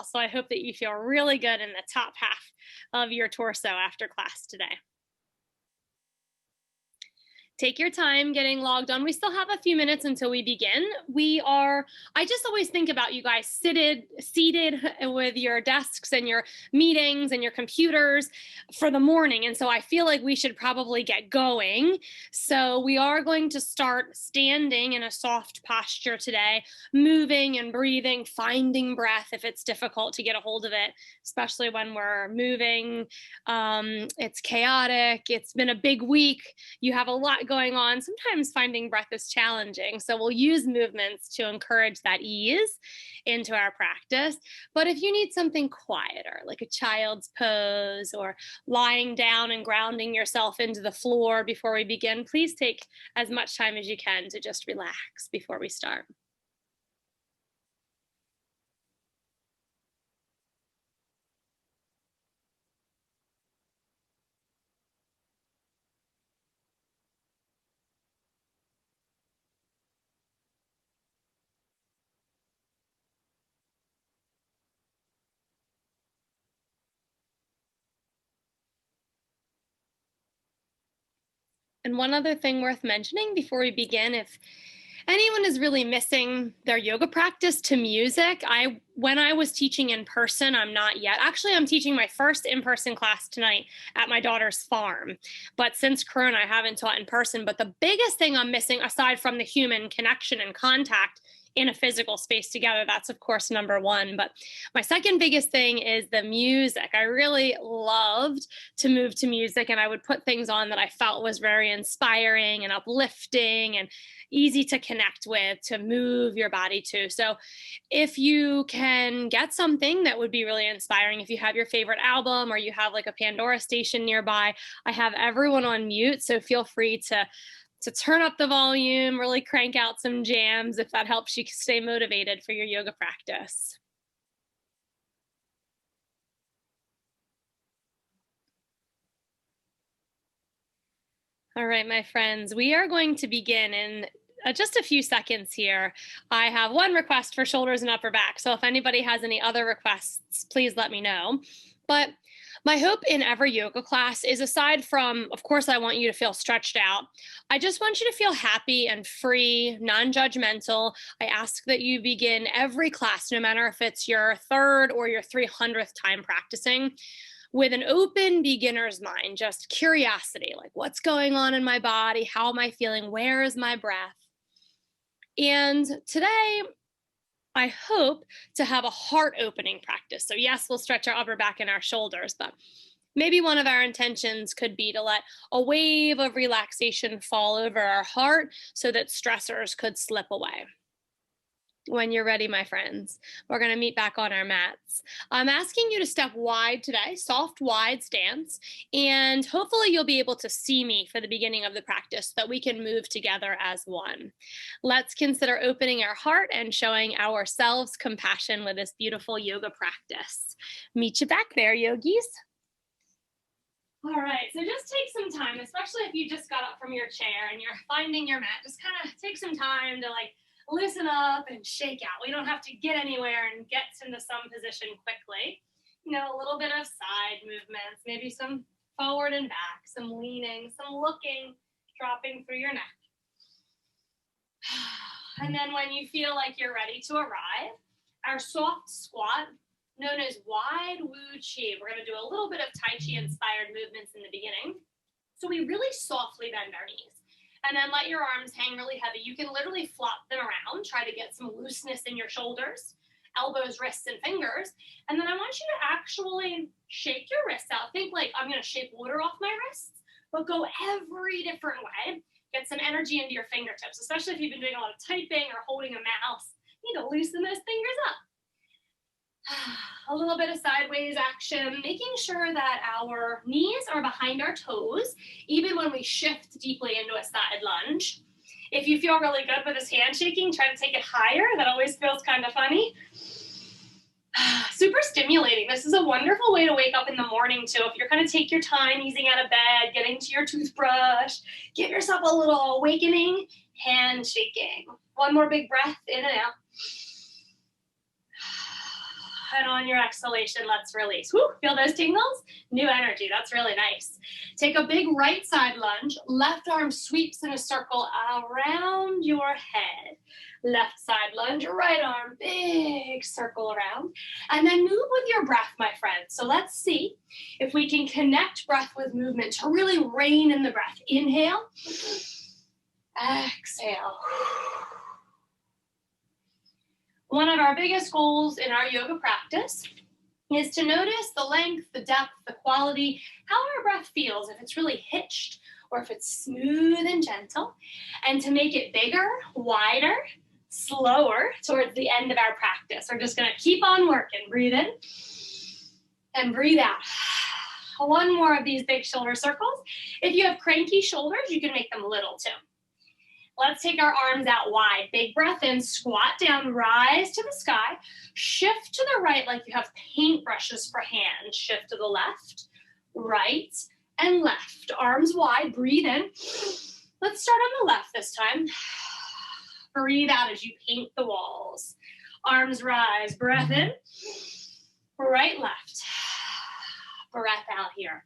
well. So I hope that you feel really good in the top half of your torso after class today. Take your time getting logged on. We still have a few minutes until we begin. I just always think about you guys seated with your desks and your meetings and your computers for the morning. And so I feel like we should probably get going. So we are going to start standing in a soft posture today, moving and breathing, finding breath if it's difficult to get a hold of it, especially when we're moving. It's chaotic. It's been a big week. You have a lot going on. Sometimes finding breath is challenging. So we'll use movements to encourage that ease into our practice. But if you need something quieter, like a child's pose or lying down and grounding yourself into the floor before we begin, please take as much time as you can to just relax before we start. And one other thing worth mentioning before we begin, if anyone is really missing their yoga practice to music, when I was teaching in person, I'm not yet. Actually, I'm teaching my first in-person class tonight at my daughter's farm. But since Corona, I haven't taught in person. But the biggest thing I'm missing, aside from the human connection and contact in a physical space together, that's of course number one. But my second biggest thing is the music. I really loved to move to music, and I would put things on that I felt was very inspiring and uplifting and easy to connect with, to move your body to. So if you can get something that would be really inspiring, if you have your favorite album or you have like a Pandora station nearby, I have everyone on mute. So feel free to turn up the volume, really crank out some jams if that helps you stay motivated for your yoga practice. All right, my friends, we are going to begin in just a few seconds here. I have one request for shoulders and upper back. So if anybody has any other requests, please let me know. But my hope in every yoga class is, aside from, of course, I want you to feel stretched out, I just want you to feel happy and free, non-judgmental. I ask that you begin every class, no matter if it's your third or your 300th time practicing, with an open beginner's mind, just curiosity, like what's going on in my body? How am I feeling? Where is my breath? And today, I hope to have a heart opening practice. So yes, we'll stretch our upper back and our shoulders, but maybe one of our intentions could be to let a wave of relaxation fall over our heart so that stressors could slip away. When you're ready, my friends, we're going to meet back on our mats. I'm asking you to step wide today, soft, wide stance, and hopefully you'll be able to see me for the beginning of the practice so that we can move together as one. Let's consider opening our heart and showing ourselves compassion with this beautiful yoga practice. Meet you back there, yogis. All right, so just take some time, especially if you just got up from your chair and you're finding your mat, just kind of take some time to loosen up and shake out. We don't have to get anywhere and get into some position quickly. A little bit of side movements, maybe some forward and back, some leaning, some looking, dropping through your neck. And then when you feel like you're ready to arrive, our soft squat, known as wide Wu Chi. We're going to do a little bit of Tai Chi inspired movements in the beginning. So we really softly bend our knees. And then let your arms hang really heavy. You can literally flop them around, try to get some looseness in your shoulders, elbows, wrists, and fingers. And then I want you to actually shake your wrists out. Think like I'm going to shake water off my wrists, but go every different way. Get some energy into your fingertips, especially if you've been doing a lot of typing or holding a mouse. You need to loosen those fingers up. A little bit of sideways action, making sure that our knees are behind our toes, even when we shift deeply into a side lunge. If you feel really good with this hand shaking, try to take it higher. That always feels kind of funny. Super stimulating. This is a wonderful way to wake up in the morning too. If you're going to take your time easing out of bed, getting to your toothbrush, give yourself a little awakening, hand shaking. One more big breath in and out. And on your exhalation, let's release. Woo, feel those tingles? New energy, that's really nice. Take a big right side lunge. Left arm sweeps in a circle around your head. Left side lunge, right arm, big circle around. And then move with your breath, my friends. So let's see if we can connect breath with movement to really rein in the breath. Inhale, exhale. One of our biggest goals in our yoga practice is to notice the length, the depth, the quality, how our breath feels, if it's really hitched or if it's smooth and gentle, and to make it bigger, wider, slower towards the end of our practice. We're just gonna keep on working. Breathe in and breathe out. One more of these big shoulder circles. If you have cranky shoulders, you can make them little too. Let's take our arms out wide. Big breath in, squat down, rise to the sky. Shift to the right like you have paintbrushes for hands. Shift to the left, right, and left. Arms wide, breathe in. Let's start on the left this time. Breathe out as you paint the walls. Arms rise, breath in. Right, left. Breath out here.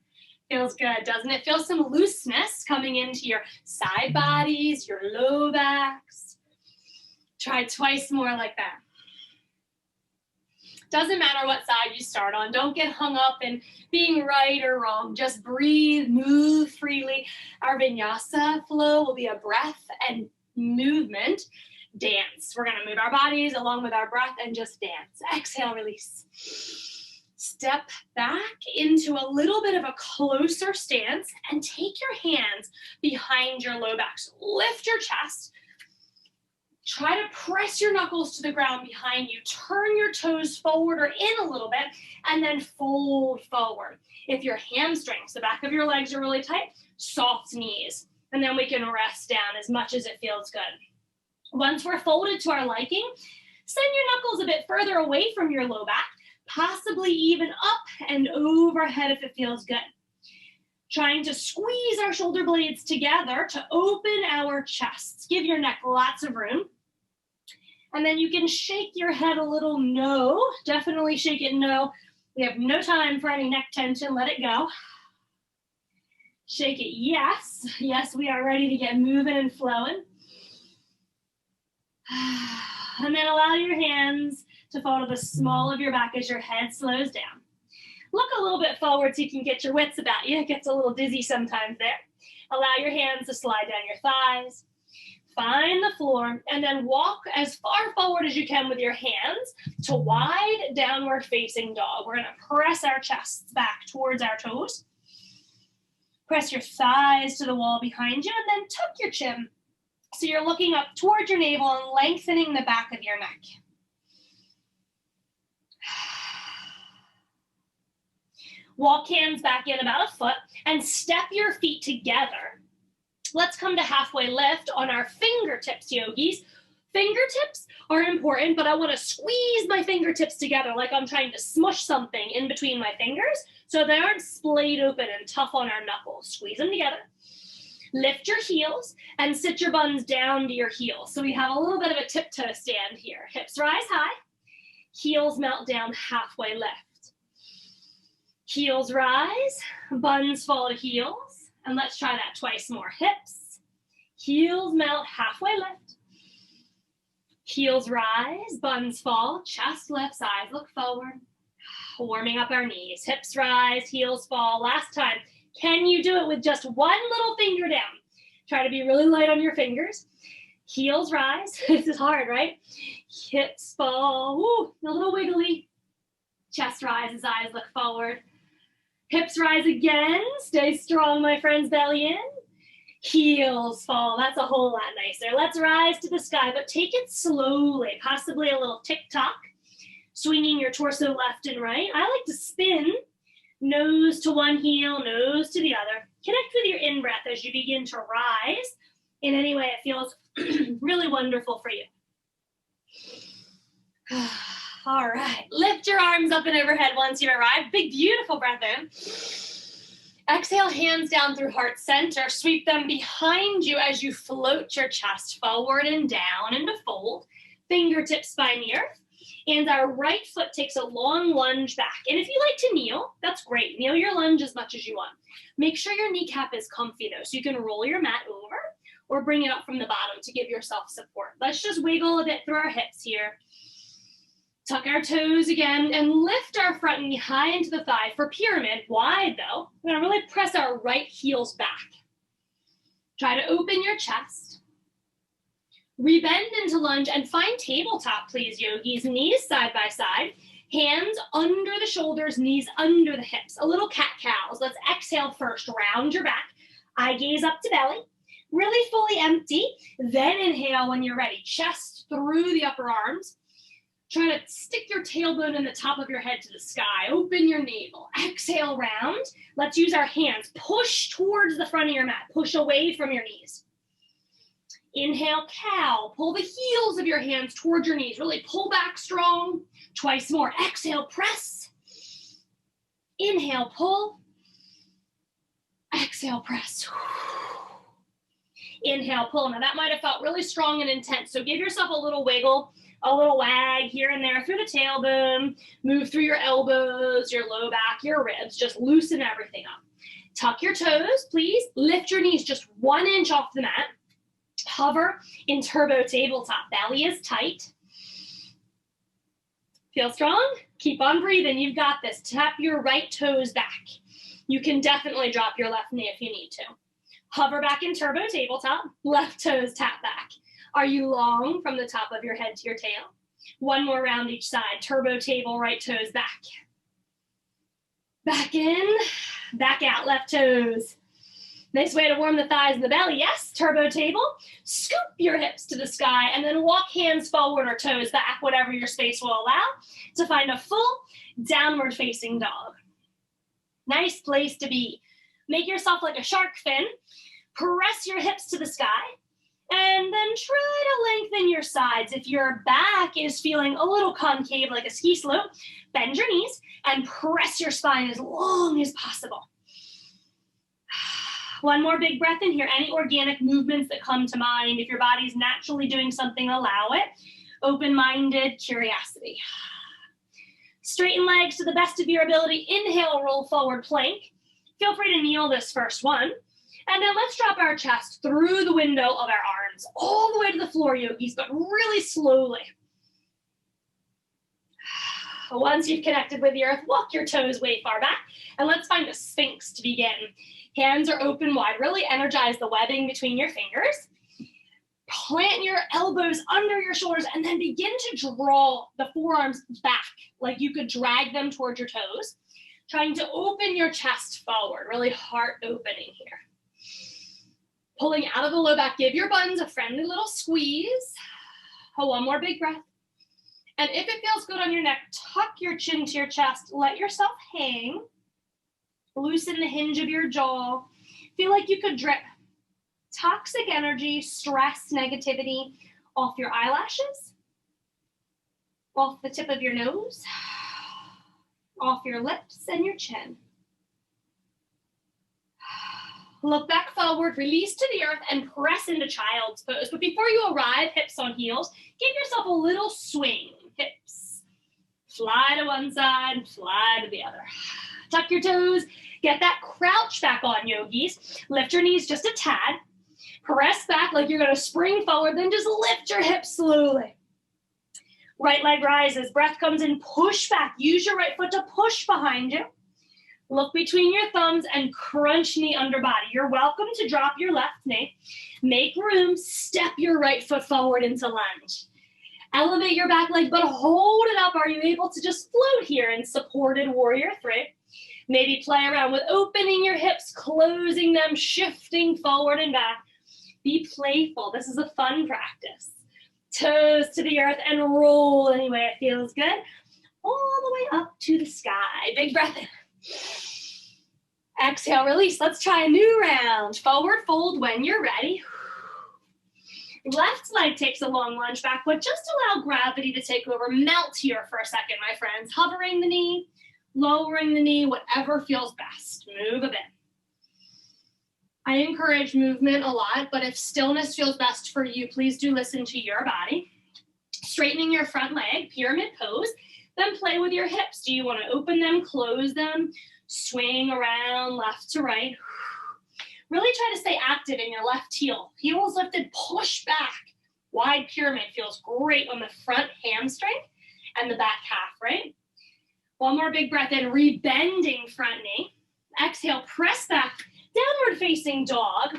Feels good, doesn't it? Feel some looseness coming into your side bodies, your low backs. Try twice more like that. Doesn't matter what side you start on. Don't get hung up in being right or wrong. Just breathe, move freely. Our vinyasa flow will be a breath and movement dance. We're gonna move our bodies along with our breath and just dance. Exhale, release. Step back into a little bit of a closer stance and take your hands behind your low back. So lift your chest. Try to press your knuckles to the ground behind you. Turn your toes forward or in a little bit and then fold forward. If your hamstrings, the back of your legs are really tight, soft knees. And then we can rest down as much as it feels good. Once we're folded to our liking, send your knuckles a bit further away from your low back, possibly even up and overhead if it feels good. Trying to squeeze our shoulder blades together to open our chests. Give your neck lots of room. And then you can shake your head a little no. Definitely shake it no. We have no time for any neck tension. Let it go. Shake it yes. Yes, we are ready to get moving and flowing. And then allow your hands to fall to the small of your back as your head slows down. Look a little bit forward so you can get your wits about you. It gets a little dizzy sometimes there. Allow your hands to slide down your thighs. Find the floor and then walk as far forward as you can with your hands to wide downward facing dog. We're gonna press our chests back towards our toes. Press your thighs to the wall behind you and then tuck your chin. So you're looking up towards your navel and lengthening the back of your neck. Walk hands back in about a foot and step your feet together. Let's come to halfway lift on our fingertips, yogis. Fingertips are important, but I want to squeeze my fingertips together like I'm trying to smush something in between my fingers so they aren't splayed open and tough on our knuckles. Squeeze them together. Lift your heels and sit your buns down to your heels. So we have a little bit of a tiptoe stand here. Hips rise high, heels melt down halfway lift. Heels rise, buns fall to heels. And let's try that twice more. Hips, heels melt, halfway lift. Heels rise, buns fall, chest lifts, eyes look forward. Warming up our knees. Hips rise, heels fall. Last time. Can you do it with just one little finger down? Try to be really light on your fingers. Heels rise. This is hard, right? Hips fall. Woo, a little wiggly. Chest rises, eyes look forward. Hips rise again. Stay strong, my friends, belly in. Heels fall. That's a whole lot nicer. Let's rise to the sky, but take it slowly, possibly a little tick-tock, swinging your torso left and right. I like to spin, nose to one heel, nose to the other. Connect with your in-breath as you begin to rise in any way it feels really wonderful for you. All right, lift your arms up and overhead once you arrive. Big, beautiful breath in. Exhale, hands down through heart center. Sweep them behind you as you float your chest forward and down into fold. Fingertips find the earth. And our right foot takes a long lunge back. And if you like to kneel, that's great. Kneel your lunge as much as you want. Make sure your kneecap is comfy though, so you can roll your mat over or bring it up from the bottom to give yourself support. Let's just wiggle a bit through our hips here. Tuck our toes again and lift our front knee high into the thigh for pyramid, wide though. We're gonna really press our right heels back. Try to open your chest. Rebend into lunge and find tabletop, please, yogis. Knees side by side, hands under the shoulders, knees under the hips. A little cat-cows. Let's exhale first, round your back. Eye gaze up to belly. Really fully empty. Then inhale when you're ready. Chest through the upper arms. Try to stick your tailbone and the top of your head to the sky. Open your navel. Exhale, round. Let's use our hands. Push towards the front of your mat. Push away from your knees. Inhale, cow. Pull the heels of your hands towards your knees. Really pull back strong. Twice more. Exhale, press. Inhale, pull. Exhale, press. Inhale, pull. Now that might have felt really strong and intense, so give yourself a little wiggle, a little wag here and there through the tailbone. Move through your elbows, your low back, your ribs. Just loosen everything up. Tuck your toes, please. Lift your knees just 1 inch off the mat. Hover in turbo tabletop. Belly is tight. Feel strong? Keep on breathing. You've got this. Tap your right toes back. You can definitely drop your left knee if you need to. Hover back in turbo tabletop. Left toes tap back. Are you long from the top of your head to your tail? 1 more round each side. Turbo table, right toes back. Back in, back out, left toes. Nice way to warm the thighs and the belly. Yes, turbo table. Scoop your hips to the sky and then walk hands forward or toes back, whatever your space will allow, to find a full downward facing dog. Nice place to be. Make yourself like a shark fin. Press your hips to the sky and then try to lengthen your sides. If your back is feeling a little concave like a ski slope, bend your knees and press your spine as long as possible. 1 more big breath in here. Any organic movements that come to mind. If your body's naturally doing something, allow it. Open-minded curiosity. Straighten legs to the best of your ability. Inhale, roll forward plank. Feel free to kneel this first one. And then let's drop our chest through the window of our arms, all the way to the floor, yogis, but really slowly. Once you've connected with the earth, walk your toes way far back, and let's find a sphinx to begin. Hands are open wide. Really energize the webbing between your fingers. Plant your elbows under your shoulders and then begin to draw the forearms back, like you could drag them towards your toes. Trying to open your chest forward, really heart opening here. Pulling out of the low back, give your buttons a friendly little squeeze. 1 more big breath. And if it feels good on your neck, tuck your chin to your chest. Let yourself hang. Loosen the hinge of your jaw. Feel like you could drip toxic energy, stress, negativity off your eyelashes, off the tip of your nose, off your lips and your chin. Look back forward, release to the earth, and press into child's pose. But before you arrive, hips on heels, give yourself a little swing. Hips fly to one side, fly to the other. Tuck your toes. Get that crouch back on, yogis. Lift your knees just a tad. Press back like you're going to spring forward. Then just lift your hips slowly. Right leg rises. Breath comes in. Push back. Use your right foot to push behind you. Look between your thumbs and crunch knee under body. You're welcome to drop your left knee. Make room. Step your right foot forward into lunge. Elevate your back leg, but hold it up. Are you able to just float here in supported warrior 3? Maybe play around with opening your hips, closing them, shifting forward and back. Be playful. This is a fun practice. Toes to the earth and roll any way it feels good. All the way up to the sky. Big breath in. Exhale, release. Let's try a new round. Forward fold when you're ready. Left leg takes a long lunge back, but just allow gravity to take over. Melt here for a second, my friends. Hovering the knee, lowering the knee, whatever feels best. Move a bit. I encourage movement a lot, but if stillness feels best for you, please do listen to your body. Straightening your front leg, pyramid pose, then play with your hips. Do you want to open them, close them, swing around left to right? Really try to stay active in your left heel. Heels lifted, push back. Wide pyramid feels great on the front hamstring and the back calf, right? One more big breath in, rebending front knee. Exhale, press back, downward facing dog.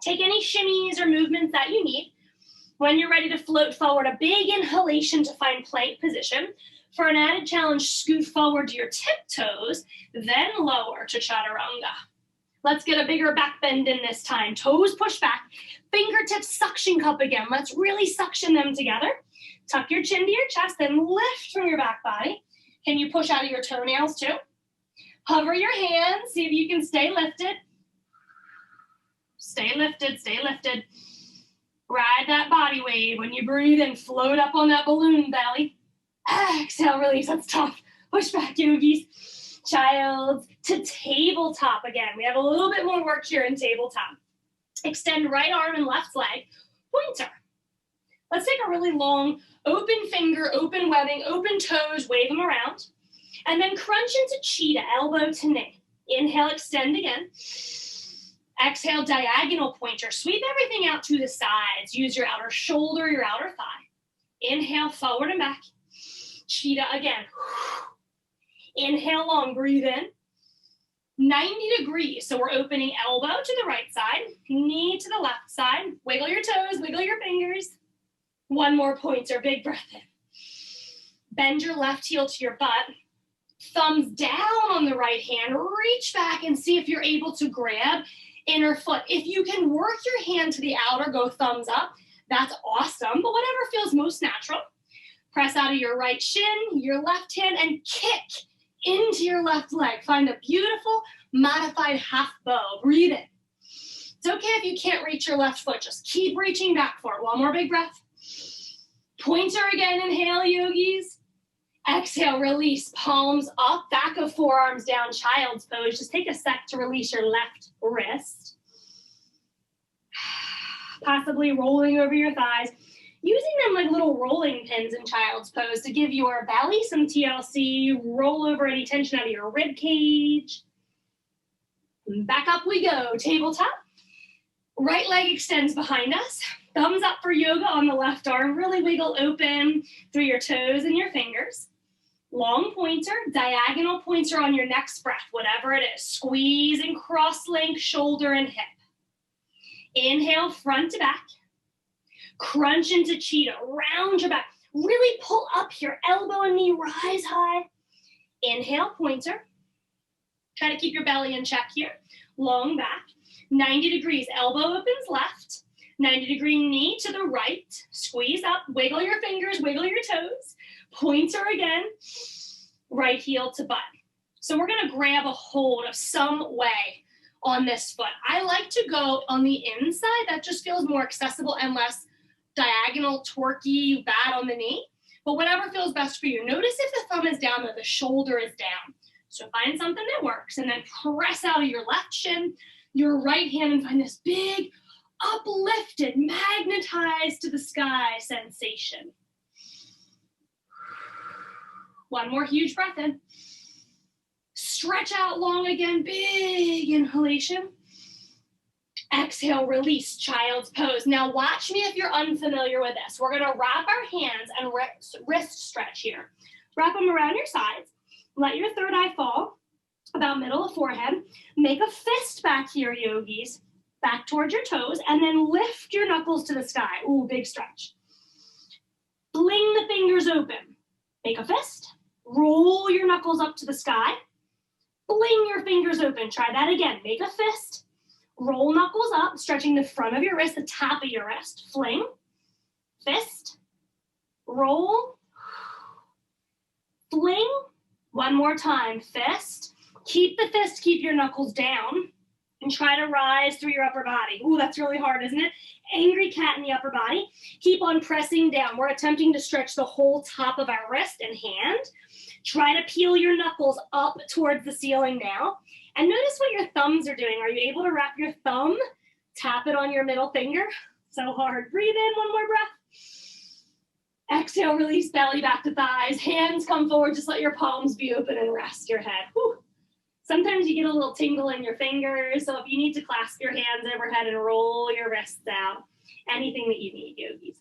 Take any shimmies or movements that you need. When you're ready to float forward, a big inhalation to find plank position. For an added challenge, scoot forward to your tiptoes, then lower to chaturanga. Let's get a bigger back bend in this time. Toes push back, fingertips suction cup again. Let's really suction them together. Tuck your chin to your chest, then lift from your back body. Can you push out of your toenails too? Hover your hands, see if you can stay lifted. Stay lifted, stay lifted. Ride that body wave. When you breathe in, float up on that balloon belly. Exhale, release. That's tough. Push back, yogis. Child to tabletop again. We have a little bit more work here in tabletop. Extend right arm and left leg. Pointer. Let's take a really long open finger, open webbing, open toes, wave them around. And then crunch into cheetah, elbow to knee. Inhale, extend again. Exhale, diagonal pointer. Sweep everything out to the sides. Use your outer shoulder, your outer thigh. Inhale, forward and back. Cheetah again. Inhale long, breathe in. 90 degrees. So we're opening elbow to the right side, knee to the left side. Wiggle your toes, wiggle your fingers. One more pointer, big breath in. Bend your left heel to your butt. Thumbs down on the right hand. Reach back and see if you're able to grab inner foot. If you can work your hand to the outer, go thumbs up. That's awesome, but whatever feels most natural. Press out of your right shin, your left hand, and kick into your left leg. Find a beautiful modified half bow. Breathe in. It's okay if you can't reach your left foot. Just keep reaching back for it. One more big breath. Pointer again. Inhale, yogis. Exhale, release. Palms up, back of forearms down, child's pose. Just take a sec to release your left wrist. Possibly rolling over your thighs. Using them like little rolling pins in child's pose to give your belly some TLC, roll over any tension out of your rib cage. Back up we go, tabletop. Right leg extends behind us. Thumbs up for yoga on the left arm. Really wiggle open through your toes and your fingers. Long pointer, diagonal pointer on your next breath, whatever it is. Squeeze and cross-link shoulder and hip. Inhale, front to back. Crunch into cheetah, round your back. Really pull up here, elbow and knee, rise high. Inhale, pointer. Try to keep your belly in check here. Long back, 90 degrees, elbow opens left. 90-degree knee to the right. Squeeze up, wiggle your fingers, wiggle your toes. Pointer again, right heel to butt. So we're gonna grab a hold of some way on this foot. I like to go on the inside. That just feels more accessible and less diagonal, torquey, bad on the knee. But whatever feels best for you. Notice if the thumb is down or the shoulder is down. So find something that works and then press out of your left shin, your right hand, and find this big, uplifted, magnetized to the sky sensation. One more huge breath in. Stretch out long again, big inhalation. Exhale, release, child's pose. Now watch me if you're unfamiliar with this. We're gonna wrap our hands and wrist stretch here. Wrap them around your sides. Let your third eye fall about middle of forehead. Make a fist back here, yogis. Back towards your toes, and then lift your knuckles to the sky. Ooh, big stretch. Fling the fingers open. Make a fist. Roll your knuckles up to the sky. Fling your fingers open. Try that again. Make a fist. Roll knuckles up, stretching the front of your wrist, the top of your wrist. Fling. Fist. Roll. Fling. One more time. Fist. Keep the fist. Keep your knuckles down. And try to rise through your upper body. Ooh, that's really hard, isn't it? Angry cat in the upper body. Keep on pressing down. We're attempting to stretch the whole top of our wrist and hand. Try to peel your knuckles up towards the ceiling now. And notice what your thumbs are doing. Are you able to wrap your thumb? Tap it on your middle finger. So hard. Breathe in, one more breath. Exhale, release belly back to thighs. Hands come forward, just let your palms be open and rest your head. Whew. Sometimes you get a little tingle in your fingers, so if you need to clasp your hands overhead and roll your wrists out, anything that you need, yogis.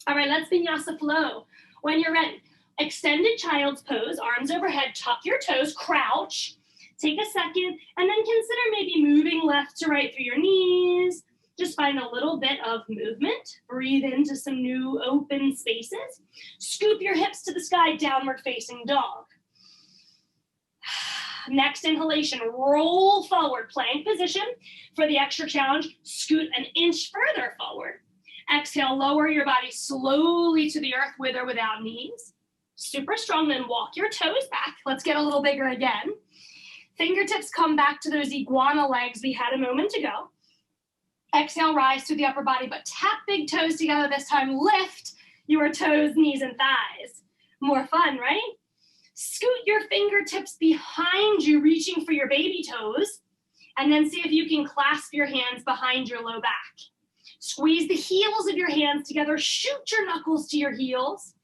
All right, let's vinyasa flow. When you're ready, extended child's pose, arms overhead, tuck your toes, crouch. Take a second, and then consider maybe moving left to right through your knees. Just find a little bit of movement. Breathe into some new open spaces. Scoop your hips to the sky, downward facing dog. Next inhalation, roll forward, plank position. For the extra challenge, scoot an inch further forward. Exhale, lower your body slowly to the earth with or without knees. Super strong, then walk your toes back. Let's get a little bigger again. Fingertips come back to those iguana legs we had a moment ago. Exhale, rise through the upper body, but tap big toes together this time. Lift your toes, knees, and thighs. More fun, right? Scoot your fingertips behind you, reaching for your baby toes, and then see if you can clasp your hands behind your low back. Squeeze the heels of your hands together. Shoot your knuckles to your heels.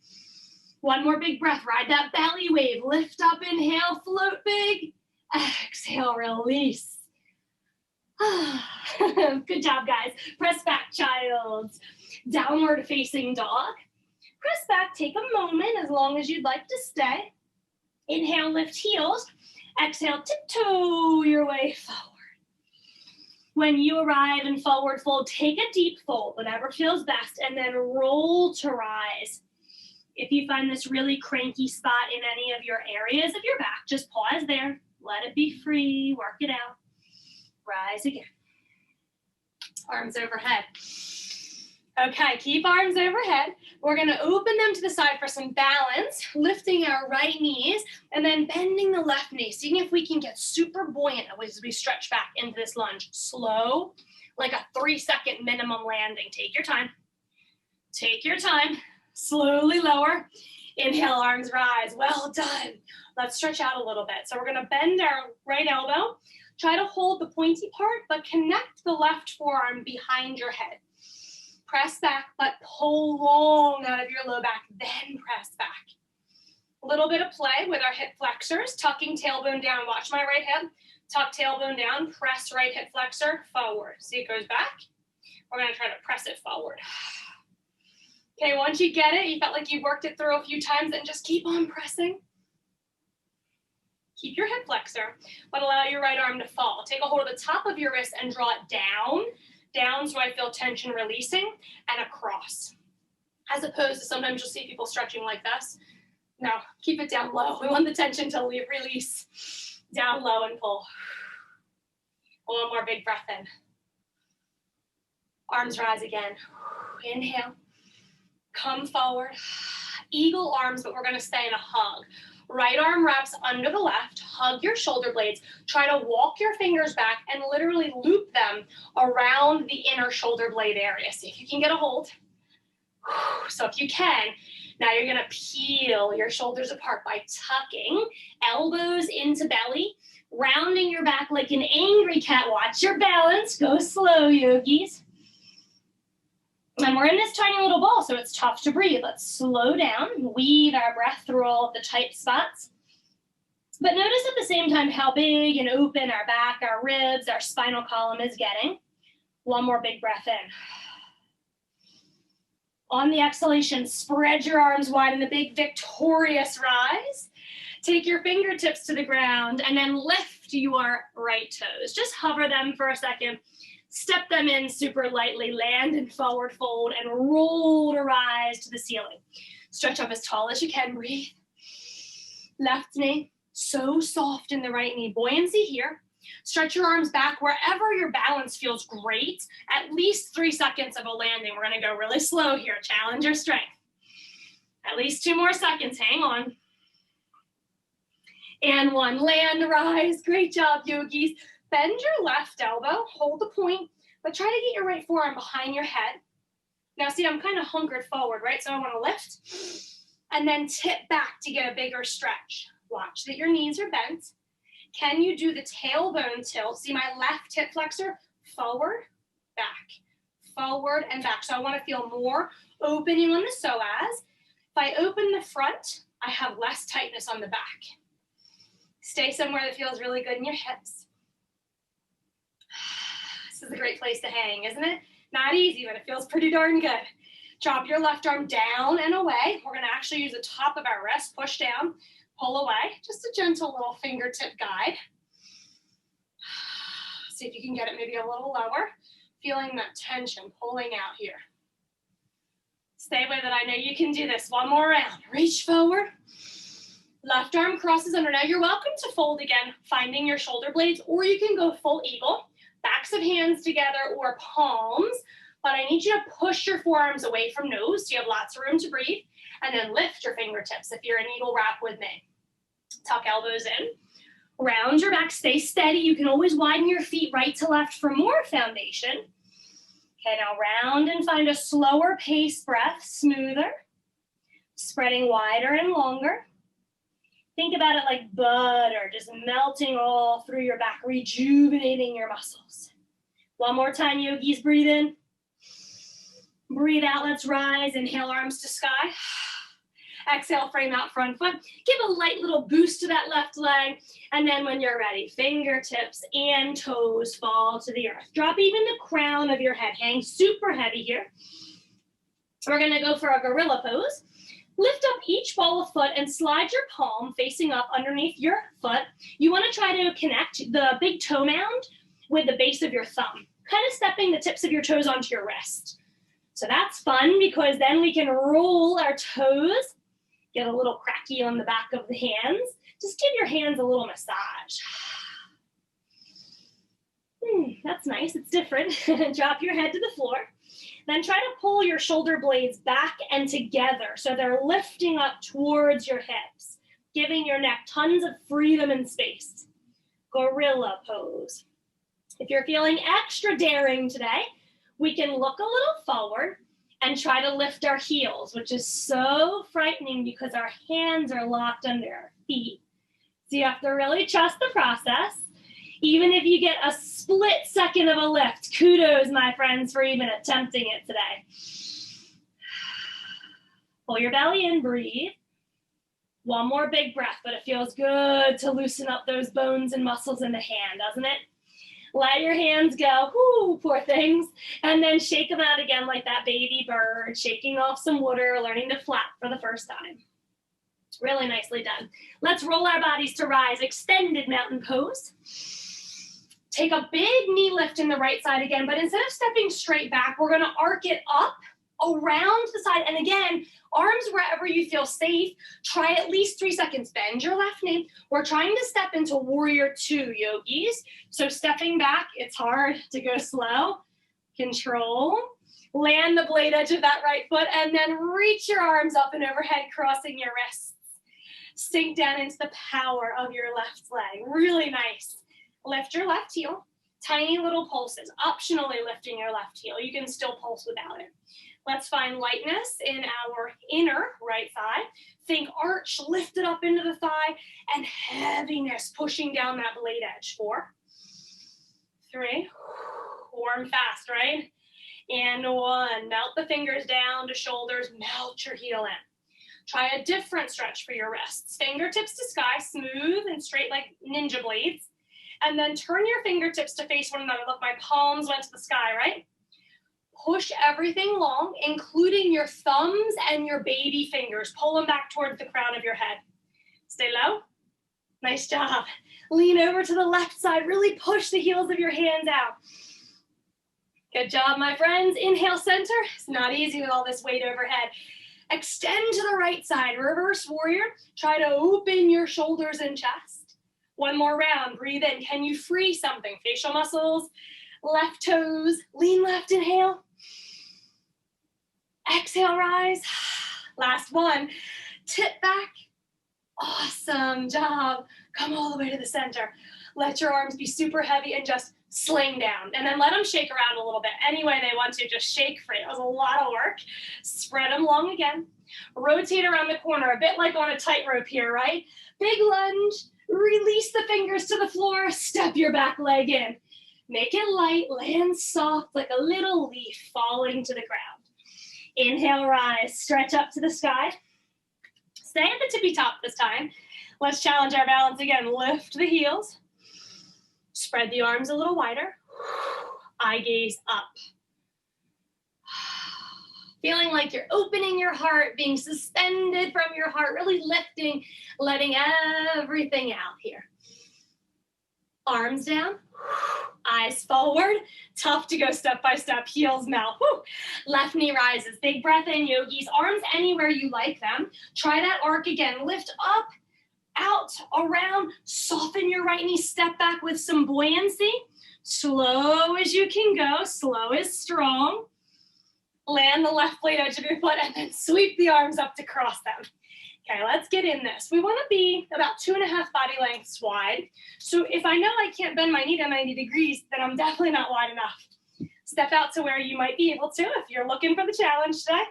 One more big breath. Ride that belly wave. Lift up, inhale, float big. Exhale, release. Good job, guys. Press back, child. Downward facing dog. Press back, take a moment as long as you'd like to stay. Inhale, lift heels. Exhale, tiptoe your way forward. When you arrive in forward fold, take a deep fold, whatever feels best, and then roll to rise. If you find this really cranky spot in any of your areas of your back, just pause there. Let it be free. Work it out. Rise again. Arms overhead. Okay, keep arms overhead. We're going to open them to the side for some balance, lifting our right knees, and then bending the left knee, seeing if we can get super buoyant as we stretch back into this lunge. Slow, like a 3-second minimum landing. Take your time. Take your time. Slowly lower. Inhale, arms rise. Well done. Let's stretch out a little bit. So we're going to bend our right elbow. Try to hold the pointy part, but connect the left forearm behind your head. Press back, but pull long out of your low back, then press back. A little bit of play with our hip flexors, tucking tailbone down. Watch my right hip. Tuck tailbone down, press right hip flexor forward. See, it goes back. We're going to try to press it forward. Okay, once you get it, you felt like you worked it through a few times, and just keep on pressing. Keep your hip flexor, but allow your right arm to fall. Take a hold of the top of your wrist and draw it down so I feel tension releasing, and across. As opposed to sometimes you'll see people stretching like this. No, keep it down low. We want the tension to release. Down low and pull. One more big breath in. Arms rise again. Inhale. Come forward. Eagle arms, but we're going to stay in a hug. Right arm wraps under the left, hug your shoulder blades, try to walk your fingers back and literally loop them around the inner shoulder blade area. See if you can get a hold. So if you can, now you're gonna peel your shoulders apart by tucking elbows into belly, rounding your back like an angry cat. Watch your balance, go slow, yogis. And we're in this tiny little ball, so it's tough to breathe. Let's slow down, weave our breath through all of the tight spots. But notice at the same time how big and open our back, our ribs, our spinal column is getting. One more big breath in. On the exhalation, spread your arms wide in a big victorious rise. Take your fingertips to the ground and then lift your right toes. Just hover them for a second. Step them in super lightly, land in forward fold, and roll to rise to the ceiling. Stretch up as tall as you can, breathe. Left knee, so soft in the right knee. Buoyancy here. Stretch your arms back wherever your balance feels great. At least 3 seconds of a landing. We're gonna go really slow here. Challenge your strength. At least 2 more seconds, hang on. And 1, land, rise. Great job, yogis. Bend your left elbow, hold the point, but try to get your right forearm behind your head. Now see, I'm kind of hunkered forward, right? So I want to lift and then tip back to get a bigger stretch. Watch that your knees are bent. Can you do the tailbone tilt? See my left hip flexor, forward, back, forward and back. So I want to feel more opening on the psoas. If I open the front, I have less tightness on the back. Stay somewhere that feels really good in your hips. This is a great place to hang, isn't it? Not easy, but it feels pretty darn good. Drop your left arm down and away. We're going to actually use the top of our wrist, push down, pull away. Just a gentle little fingertip guide. See if you can get it maybe a little lower. Feeling that tension pulling out here. Stay with it. I know you can do this. One more round. Reach forward. Left arm crosses under. Now you're welcome to fold again, finding your shoulder blades, or you can go full eagle. Backs of hands together or palms. But I need you to push your forearms away from nose so you have lots of room to breathe. And then lift your fingertips if you're an eagle wrap with me. Tuck elbows in. Round your back, stay steady. You can always widen your feet right to left for more foundation. Okay, now round and find a slower pace breath, smoother. Spreading wider and longer. Think about it like butter, just melting all through your back, rejuvenating your muscles. One more time, yogis, breathe in. Breathe out, let's rise. Inhale, arms to sky. Exhale, frame out front foot. Give a light little boost to that left leg. And then when you're ready, fingertips and toes fall to the earth. Drop even the crown of your head. Hang super heavy here. We're gonna go for a gorilla pose. Lift up each ball of foot and slide your palm facing up underneath your foot. You wanna try to connect the big toe mound with the base of your thumb, kind of stepping the tips of your toes onto your wrist. So that's fun because then we can roll our toes, get a little cracky on the back of the hands. Just give your hands a little massage. That's nice, it's different. Drop your head to the floor. Then try to pull your shoulder blades back and together so they're lifting up towards your hips, giving your neck tons of freedom and space. Gorilla pose. If you're feeling extra daring today, we can look a little forward and try to lift our heels, which is so frightening because our hands are locked under our feet. So you have to really trust the process. Even if you get a split second of a lift, kudos, my friends, for even attempting it today. Pull your belly in, breathe. One more big breath, but it feels good to loosen up those bones and muscles in the hand, doesn't it? Let your hands go, whoo, poor things, and then shake them out again like that baby bird, shaking off some water, learning to flap for the first time. Really nicely done. Let's roll our bodies to rise, extended mountain pose. Take a big knee lift in the right side again, but instead of stepping straight back, we're gonna arc it up around the side. And again, arms wherever you feel safe. Try at least 3 seconds. Bend your left knee. We're trying to step into warrior two, yogis. So stepping back, it's hard to go slow. Control. Land the blade edge of that right foot and then reach your arms up and overhead, crossing your wrists. Sink down into the power of your left leg. Really nice. Lift your left heel. Tiny little pulses. Optionally lifting your left heel. You can still pulse without it. Let's find lightness in our inner right thigh. Think arch lifted up into the thigh and heaviness pushing down that blade edge. 4, 3, warm fast, right? And 1, melt the fingers down to shoulders, melt your heel in. Try a different stretch for your wrists. Fingertips to sky, smooth and straight like ninja blades. And then turn your fingertips to face one another. Look, my palms went to the sky, right? Push everything long, including your thumbs and your baby fingers. Pull them back towards the crown of your head. Stay low. Nice job. Lean over to the left side. Really push the heels of your hands out. Good job, my friends. Inhale, center. It's not easy with all this weight overhead. Extend to the right side. Reverse warrior. Try to open your shoulders and chest. One more round. Breathe in. Can you free something? Facial muscles, left toes. Lean left, inhale. Exhale, rise. Last one. Tip back. Awesome job. Come all the way to the center. Let your arms be super heavy and just sling down. And then let them shake around a little bit. Any way they want to, just shake free. That was a lot of work. Spread them long again. Rotate around the corner, a bit like on a tightrope here, right? Big lunge. Release the fingers to the floor. Step your back leg in. Make it light, land soft like a little leaf falling to the ground. Inhale, rise, stretch up to the sky. Stay at the tippy top this time. Let's challenge our balance again. Lift the heels. Spread the arms a little wider. Eye gaze up. Feeling like you're opening your heart, being suspended from your heart, really lifting, letting everything out here. Arms down, eyes forward. Tough to go step by step, heels melt. Woo. Left knee rises. Big breath in, yogis. Arms anywhere you like them. Try that arc again. Lift up, out, around. Soften your right knee. Step back with some buoyancy. Slow as you can go. Slow is strong. Land the left blade edge of your foot and then sweep the arms up to cross them. Okay, let's get in this. We want to be about 2.5 body lengths wide. So if I know I can't bend my knee to 90 degrees, then I'm definitely not wide enough. Step out to where you might be able to if you're looking for the challenge today.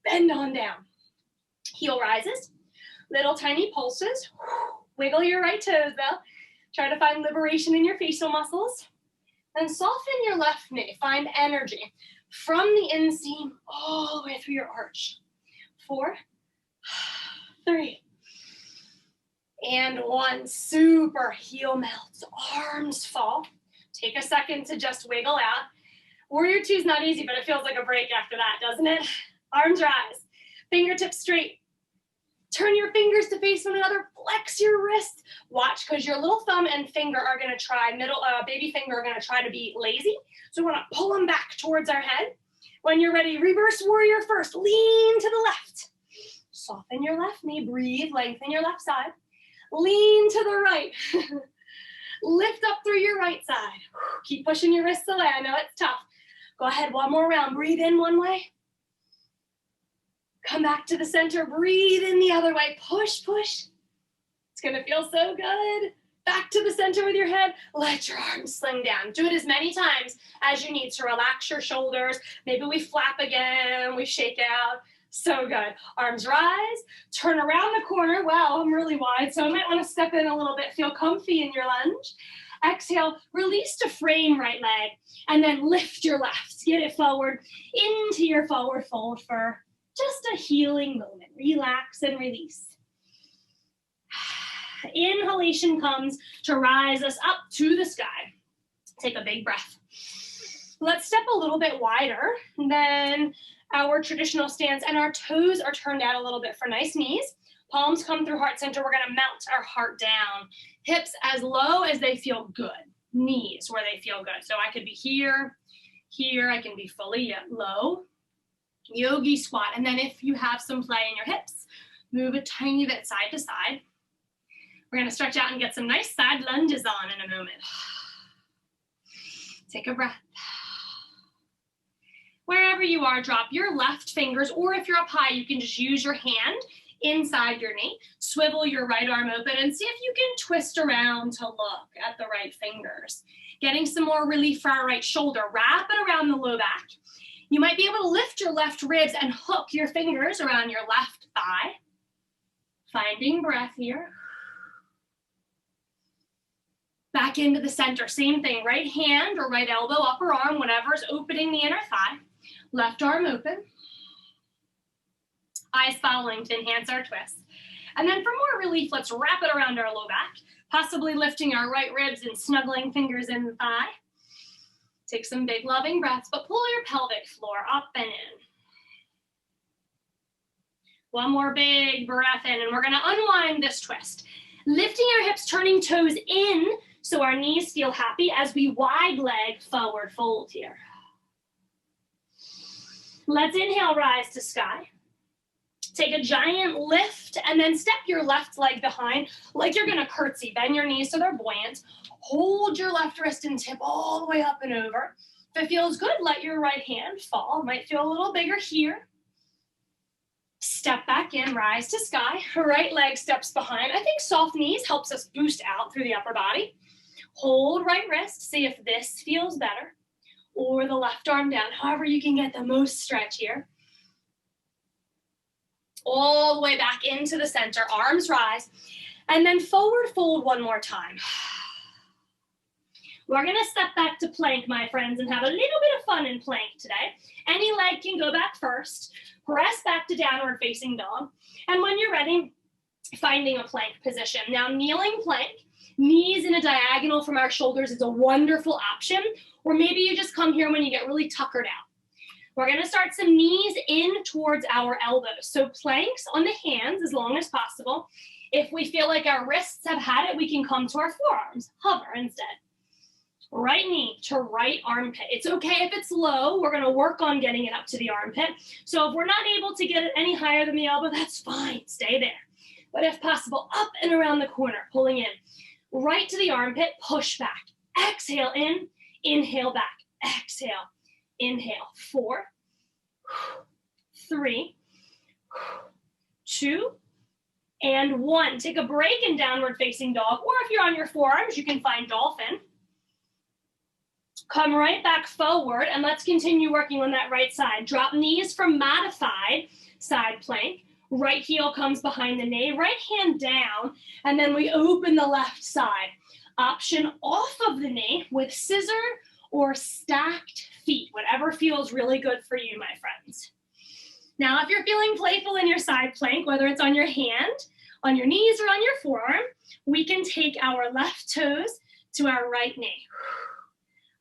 Bend on down. Heel rises. Little tiny pulses. Wiggle your right toes though. Try to find liberation in your facial muscles. Then soften your left knee. Find energy from the inseam all the way through your arch. 4, 3, and 1. Super. Heel melts. Arms fall. Take a second to just wiggle out. Warrior 2 is not easy, but it feels like a break after that, doesn't it? Arms rise. Fingertips straight. Turn your fingers to face one another. Flex your wrists. Watch, because your little thumb and finger are going to try, baby finger are going to try to be lazy. So we're going to pull them back towards our head. When you're ready, reverse warrior first. Lean to the left. Soften your left knee. Breathe. Lengthen your left side. Lean to the right. Lift up through your right side. Keep pushing your wrists away. I know it's tough. Go ahead. One more round. Breathe in one way. Come back to the center. Breathe in the other way. Push, push. It's going to feel so good. Back to the center with your head. Let your arms sling down. Do it as many times as you need to relax your shoulders. Maybe we flap again. We shake out. So good. Arms rise. Turn around the corner. Wow, I'm really wide, so I might want to step in a little bit. Feel comfy in your lunge. Exhale. Release to frame right leg. And then lift your left. Get it forward into your forward fold for just a healing moment. Relax and release. Inhalation comes to rise us up to the sky. Take a big breath. Let's step a little bit wider than our traditional stance, and our toes are turned out a little bit for nice knees. Palms come through heart center. We're going to mount our heart down. Hips as low as they feel good. Knees where they feel good. So I could be here, here. I can be fully low. Yogi squat. And then if you have some play in your hips, move a tiny bit side to side. We're going to stretch out and get some nice side lunges on in a moment. Take a breath. Wherever you are, drop your left fingers, or if you're up high, you can just use your hand inside your knee. Swivel your right arm open and see if you can twist around to look at the right fingers. Getting some more relief for our right shoulder. Wrap it around the low back. You might be able to lift your left ribs and hook your fingers around your left thigh. Finding breath here. Back into the center. Same thing. Right hand or right elbow, upper arm, whatever's opening the inner thigh. Left arm open. Eyes following to enhance our twist. And then for more relief, let's wrap it around our low back, possibly lifting our right ribs and snuggling fingers in the thigh. Take some big loving breaths, but pull your pelvic floor up and in. One more big breath in, and we're going to unwind this twist. Lifting our hips, turning toes in so our knees feel happy as we wide leg forward fold here. Let's inhale, rise to sky. Take a giant lift and then step your left leg behind like you're gonna curtsy. Bend your knees so they're buoyant. Hold your left wrist and tip all the way up and over. If it feels good, let your right hand fall. Might feel a little bigger here. Step back in, rise to sky. Right leg steps behind. I think soft knees helps us boost out through the upper body. Hold right wrist, see if this feels better. Or the left arm down, however you can get the most stretch here. All the way back into the center, arms rise, and then forward fold one more time. We're gonna step back to plank, my friends, and have a little bit of fun in plank today. Any leg can go back first. Press back to downward facing dog. And when you're ready, finding a plank position. Now, kneeling plank, knees in a diagonal from our shoulders is a wonderful option. Or maybe you just come here when you get really tuckered out. We're gonna start some knees in towards our elbows. So planks on the hands as long as possible. If we feel like our wrists have had it, we can come to our forearms, hover instead. Right knee to right armpit. It's okay if it's low. We're gonna work on getting it up to the armpit. So if we're not able to get it any higher than the elbow, that's fine, stay there. But if possible, up and around the corner, pulling in. Right to the armpit, push back. Exhale in, inhale back. Exhale, inhale. 4, 3, 2, and 1. Take a break in downward facing dog, or if you're on your forearms, you can find dolphin. Come right back forward, and let's continue working on that right side. Drop knees from modified side plank. Right heel comes behind the knee, right hand down, and then we open the left side. Option off of the knee with scissor or stacked feet, whatever feels really good for you, my friends. Now, if you're feeling playful in your side plank, whether it's on your hand, on your knees, or on your forearm, we can take our left toes to our right knee.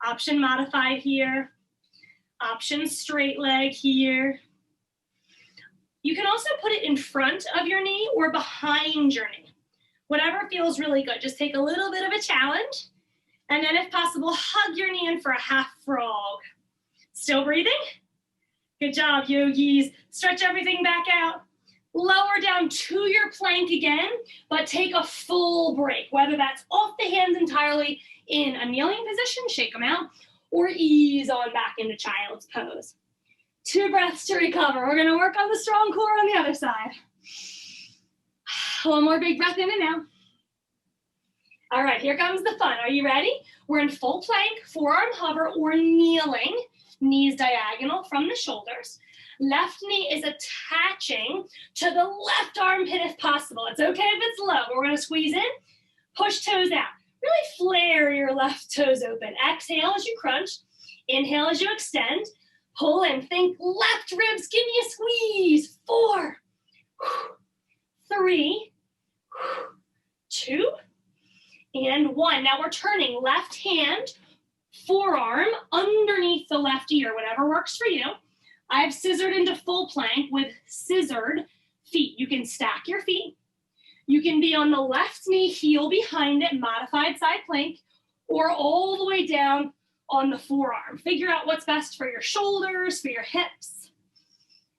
Option modified here, option straight leg here. You can also put it in front of your knee or behind your knee. Whatever feels really good. Just take a little bit of a challenge, and then if possible, hug your knee in for a half frog. Still breathing? Good job, yogis. Stretch everything back out. Lower down to your plank again, but take a full break, whether that's off the hands entirely in a kneeling position, shake them out, or ease on back into child's pose. 2 breaths to recover. We're gonna work on the strong core on the other side. 1 more big breath in and out. All right, here comes the fun. Are you ready? We're in full plank, forearm hover, or kneeling, knees diagonal from the shoulders. Left knee is attaching to the left armpit if possible. It's okay if it's low. We're gonna squeeze in, push toes out. Really flare your left toes open. Exhale as you crunch. Inhale as you extend. Pull in. Think left ribs. Give me a squeeze. 4, 3, 2, and 1. Now we're turning left hand, forearm underneath the left ear, whatever works for you. I've scissored into full plank with scissored feet. You can stack your feet. You can be on the left knee, heel behind it, modified side plank, or all the way down on the forearm. Figure out what's best for your shoulders, for your hips.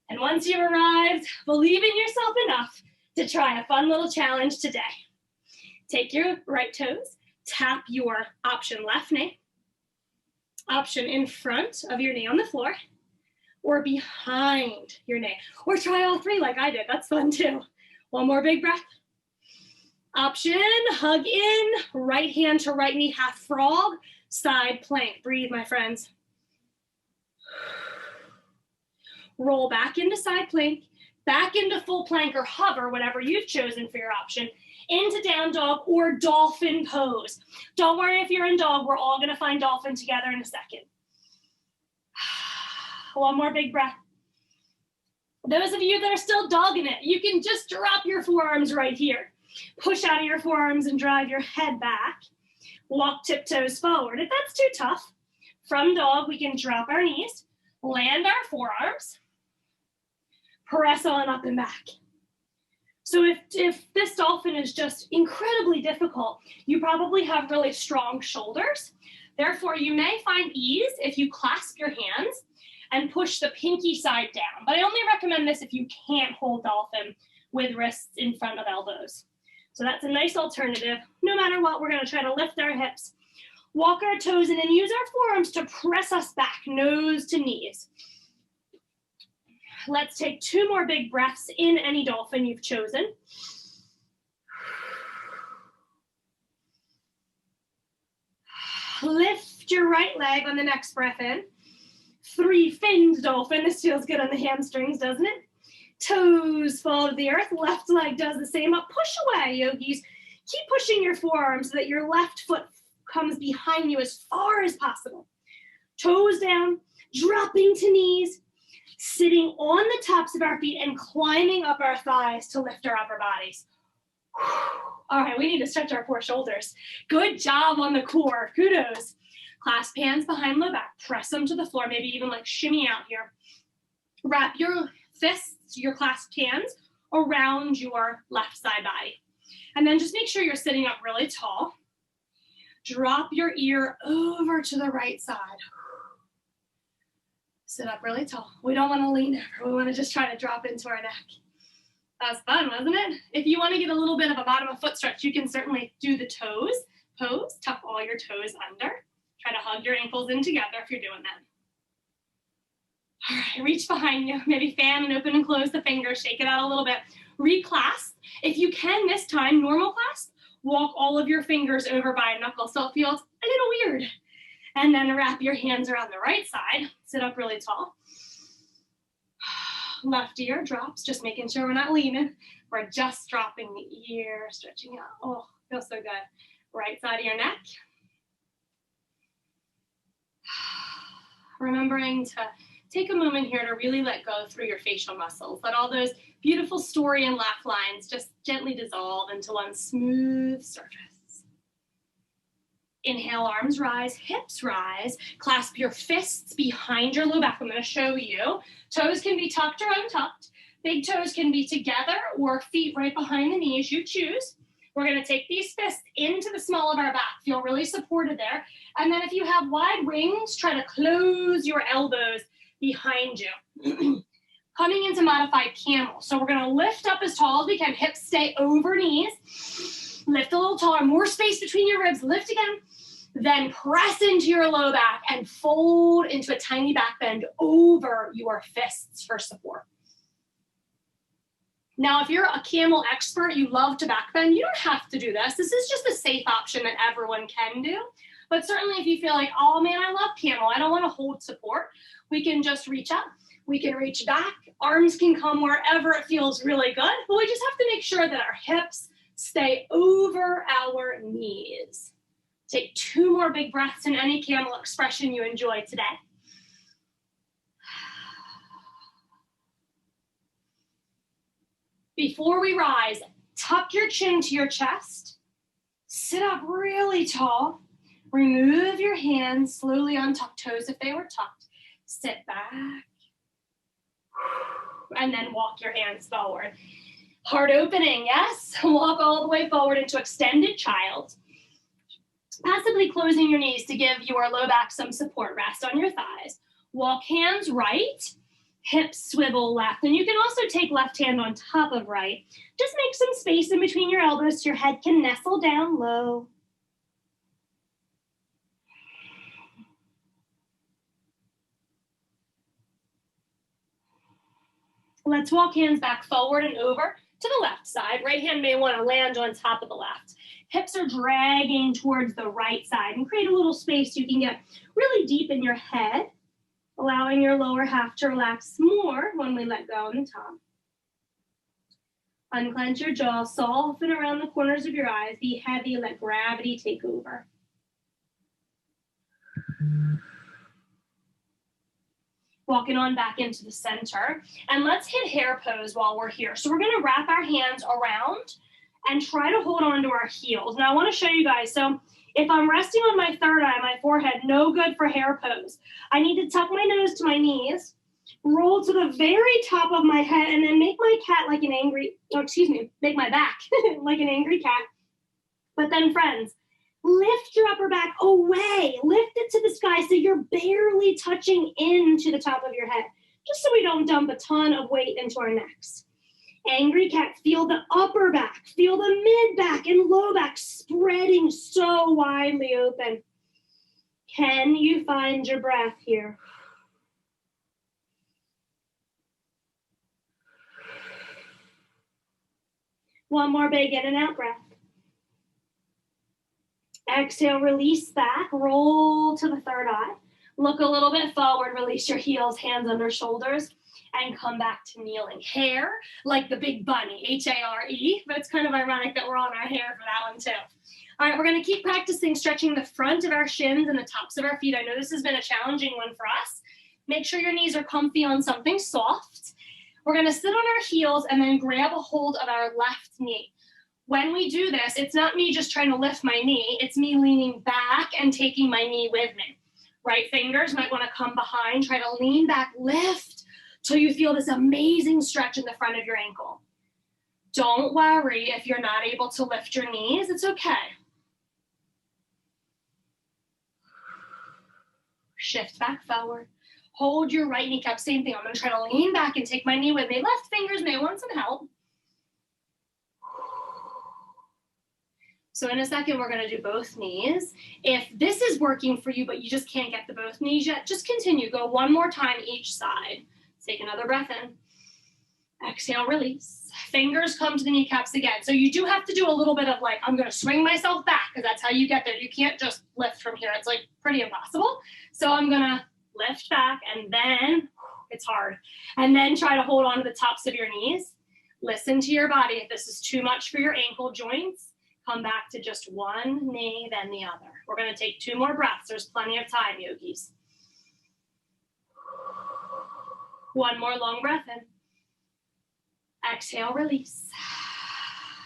And once you've arrived, believe in yourself enough to try a fun little challenge today. Take your right toes, tap your option left knee, option in front of your knee on the floor, or behind your knee. Or try all 3 like I did. That's fun too. 1 more big breath. Option, hug in, right hand to right knee, half frog, side plank. Breathe, my friends. Roll back into side plank, back into full plank or hover, whatever you've chosen for your option, into down dog or dolphin pose. Don't worry if you're in dog, we're all gonna find dolphin together in a second. 1 more big breath. Those of you that are still dogging it, you can just drop your forearms right here. Push out of your forearms and drive your head back. Walk tiptoes forward. If that's too tough, from dog, we can drop our knees, land our forearms, press on up and back. So if this dolphin is just incredibly difficult, you probably have really strong shoulders. Therefore, you may find ease if you clasp your hands and push the pinky side down. But I only recommend this if you can't hold dolphin with wrists in front of elbows. So that's a nice alternative. No matter what, we're gonna try to lift our hips, walk our toes in, and use our forearms to press us back, nose to knees. Let's take 2 more big breaths in any dolphin you've chosen. Lift your right leg on the next breath in. 3 finned dolphin. This feels good on the hamstrings, doesn't it? Toes fall to the earth. Left leg does the same. Up, push away, yogis. Keep pushing your forearms so that your left foot comes behind you as far as possible. Toes down, dropping to knees, sitting on the tops of our feet and climbing up our thighs to lift our upper bodies. All right, we need to stretch our core shoulders. Good job on the core, kudos. Clasp hands behind low back, press them to the floor, maybe even like shimmy out here. Wrap your fists, your clasped hands around your left side body. And then just make sure you're sitting up really tall. Drop your ear over to the right side. Sit up really tall. We don't want to lean over. We want to just try to drop into our neck. That was fun, wasn't it? If you want to get a little bit of a bottom of foot stretch, you can certainly do the toes pose. Tuck all your toes under. Try to hug your ankles in together if you're doing that. All right, reach behind you. Maybe fan and open and close the fingers. Shake it out a little bit. Reclasp. If you can this time, normal clasp, walk all of your fingers over by a knuckle so it feels a little weird. And then wrap your hands around the right side. Sit up really tall. Left ear drops, just making sure we're not leaning. We're just dropping the ear, stretching out. Oh, feels so good. Right side of your neck. Remembering to take a moment here to really let go through your facial muscles. Let all those beautiful story and laugh lines just gently dissolve into one smooth surface. Inhale, arms rise, hips rise. Clasp your fists behind your low back. I'm going to show you. Toes can be tucked or untucked. Big toes can be together or feet right behind the knees. You choose. We're going to take these fists into the small of our back. Feel really supported there. And then if you have wide wings, try to close your elbows behind you. Coming into modified camel. So we're going to lift up as tall as we can. Hips stay over knees. Lift a little taller. More space between your ribs. Lift again. Then press into your low back and fold into a tiny back bend over your fists for support. Now, if you're a camel expert, you love to back bend, you don't have to do this. This is just a safe option that everyone can do. But certainly if you feel like, oh man, I love camel, I don't want to hold support, we can just reach up. We can reach back. Arms can come wherever it feels really good. But we just have to make sure that our hips stay over our knees. Take 2 more big breaths in any camel expression you enjoy today. Before we rise, tuck your chin to your chest. Sit up really tall. Remove your hands, slowly untuck toes if they were tucked. Sit back. And then walk your hands forward. Heart opening, yes. Walk all the way forward into extended child. Passively closing your knees to give your low back some support. Rest on your thighs. Walk hands right, hips swivel left. And you can also take left hand on top of right. Just make some space in between your elbows so your head can nestle down low. Let's walk hands back forward and over to the left side. Right hand may want to land on top of the left. Hips are dragging towards the right side and create a little space so you can get really deep in your head, allowing your lower half to relax more when we let go on the top. Unclench your jaw, soften around the corners of your eyes, be heavy, let gravity take over. Walking on back into the center. And let's hit hare pose while we're here. So we're gonna wrap our hands around and try to hold on to our heels. Now I wanna show you guys, so if I'm resting on my third eye, my forehead, no good for hare pose. I need to tuck my nose to my knees, roll to the very top of my head, and then make my cat like an angry, make my back like an angry cat. But then friends, lift your upper back away, lift it to the sky so you're barely touching into the top of your head, just so we don't dump a ton of weight into our necks. Angry cat, feel the upper back, feel the mid back and low back spreading so widely open. Can you find your breath here? One more big in and out breath. Exhale, release back, roll to the third eye. Look a little bit forward, release your heels, hands under shoulders, and come back to kneeling. Hare, like the big bunny, H-A-R-E, but it's kind of ironic that we're on our hare for that one too. All right, we're gonna keep practicing stretching the front of our shins and the tops of our feet. I know this has been a challenging one for us. Make sure your knees are comfy on something soft. We're gonna sit on our heels and then grab a hold of our left knee. When we do this, it's not me just trying to lift my knee, it's me leaning back and taking my knee with me. Right fingers might wanna come behind, try to lean back, lift till you feel this amazing stretch in the front of your ankle. Don't worry if you're not able to lift your knees, it's okay. Shift back forward. Hold your right kneecap, same thing. I'm gonna try to lean back and take my knee with me. Left fingers may want some help. So in a second, we're gonna do both knees. If this is working for you, but you just can't get the both knees yet, just continue. Go one more time each side. Take another breath in. Exhale, release. Fingers come to the kneecaps again. So you do have to do a little bit of like, I'm gonna swing myself back because that's how you get there. You can't just lift from here. It's like pretty impossible. So I'm gonna lift back and then, it's hard. And then try to hold on to the tops of your knees. Listen to your body. If this is too much for your ankle joints, come back to just one knee, then the other. We're gonna take 2 more breaths. There's plenty of time, yogis. One more long breath in. Exhale, release.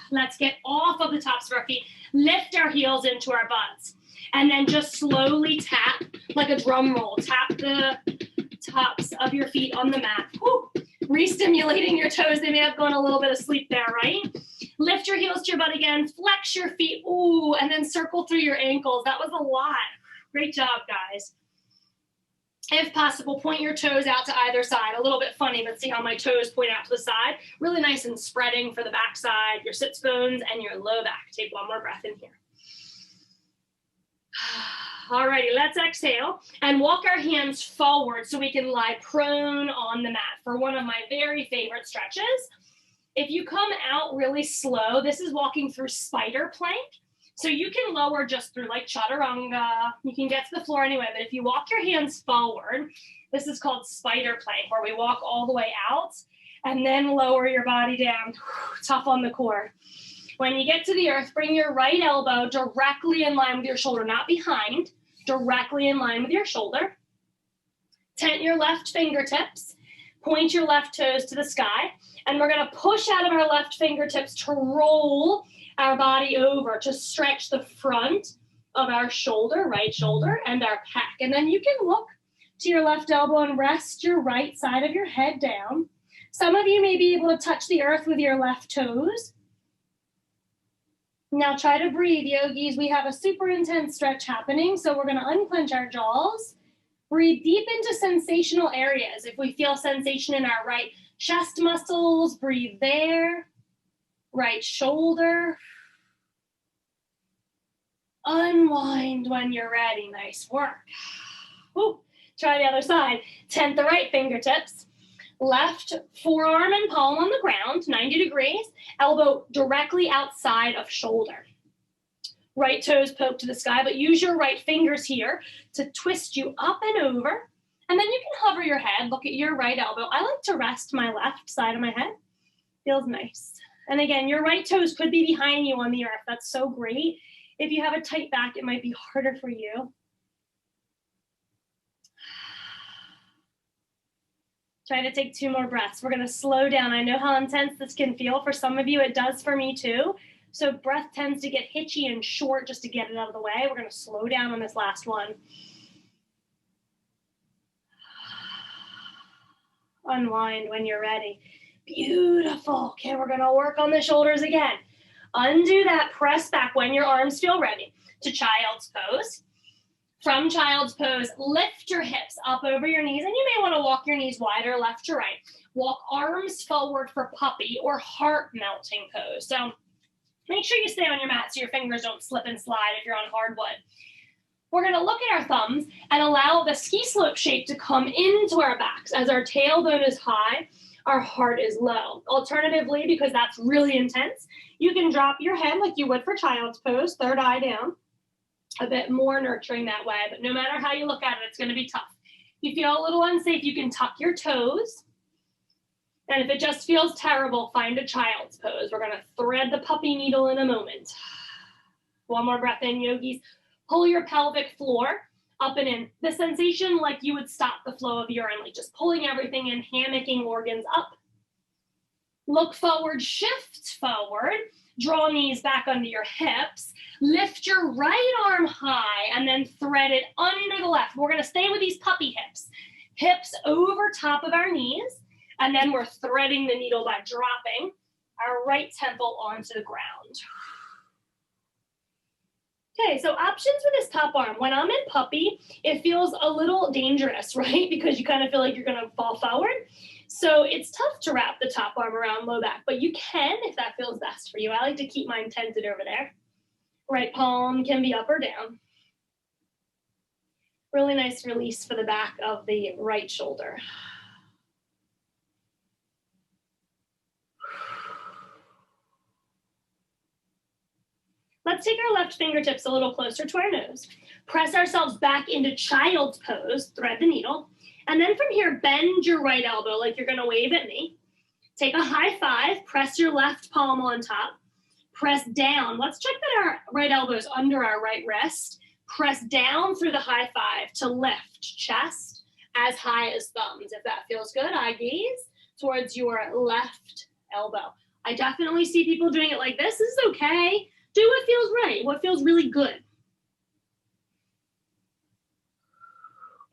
Let's get off of the tops of our feet. Lift our heels into our butts. And then just slowly tap, like a drum roll. Tap the tops of your feet on the mat. Woo. Re-stimulating your toes. They may have gone a little bit of sleep there, right? Lift your heels to your butt again. Flex your feet. Ooh, and then circle through your ankles. That was a lot. Great job, guys. If possible, point your toes out to either side. A little bit funny, but see how my toes point out to the side? Really nice and spreading for the back side, your sits bones, and your low back. Take one more breath in here. Alrighty, let's exhale and walk our hands forward so we can lie prone on the mat for one of my very favorite stretches. If you come out really slow, this is walking through spider plank. So you can lower just through like chaturanga. You can get to the floor anyway, but if you walk your hands forward, this is called spider plank, where we walk all the way out and then lower your body down. Tough on the core. When you get to the earth, bring your right elbow directly in line with your shoulder, not behind, directly in line with your shoulder. Tent your left fingertips. Point your left toes to the sky. And we're gonna push out of our left fingertips to roll our body over to stretch the front of our shoulder, right shoulder, and our pec. And then you can look to your left elbow and rest your right side of your head down. Some of you may be able to touch the earth with your left toes. Now try to breathe, yogis. We have a super intense stretch happening, so we're gonna unclench our jaws. Breathe deep into sensational areas. If we feel sensation in our right chest muscles, breathe there. Right shoulder. Unwind when you're ready. Nice work. Ooh. Try the other side. Tent the right fingertips. Left forearm and palm on the ground, 90 degrees. Elbow directly outside of shoulder. Right toes poke to the sky, but use your right fingers here to twist you up and over. And then you can hover your head. Look at your right elbow. I like to rest my left side of my head. Feels nice. And again, your right toes could be behind you on the earth. That's so great. If you have a tight back, it might be harder for you. Try to take 2 more breaths. We're gonna slow down. I know how intense this can feel. For some of you, it does for me too. So breath tends to get hitchy and short just to get it out of the way. We're gonna slow down on this last one. Unwind when you're ready. Beautiful. Okay, we're gonna work on the shoulders again. Undo that, press back when your arms feel ready to child's pose. From child's pose, lift your hips up over your knees, and you may wanna walk your knees wider left to right. Walk arms forward for puppy or heart melting pose. So make sure you stay on your mat so your fingers don't slip and slide if you're on hardwood. We're gonna look at our thumbs and allow the ski slope shape to come into our backs. As our tailbone is high, our heart is low. Alternatively, because that's really intense, you can drop your head like you would for child's pose, third eye down, a bit more nurturing that way, but no matter how you look at it, it's gonna be tough. If you feel a little unsafe, you can tuck your toes. And if it just feels terrible, find a child's pose. We're gonna thread the puppy needle in a moment. One more breath in, yogis. Pull your pelvic floor up and in. The sensation like you would stop the flow of urine, like just pulling everything in, hammocking organs up. Look forward, shift forward. Draw knees back under your hips. Lift your right arm high and then thread it under the left. We're going to stay with these puppy hips. Hips over top of our knees. And then we're threading the needle by dropping our right temple onto the ground. Okay, so options for this top arm. When I'm in puppy, it feels a little dangerous, right? Because you kind of feel like you're gonna fall forward. So it's tough to wrap the top arm around low back, but you can if that feels best for you. I like to keep mine tented over there. Right palm can be up or down. Really nice release for the back of the right shoulder. Let's take our left fingertips a little closer to our nose. Press ourselves back into child's pose, thread the needle. And then from here, bend your right elbow like you're gonna wave at me. Take a high five, press your left palm on top. Press down. Let's check that our right elbow is under our right wrist. Press down through the high five to lift chest as high as thumbs. If that feels good, eye gaze towards your left elbow. I definitely see people doing it like this. This is okay. Do what feels right, what feels really good.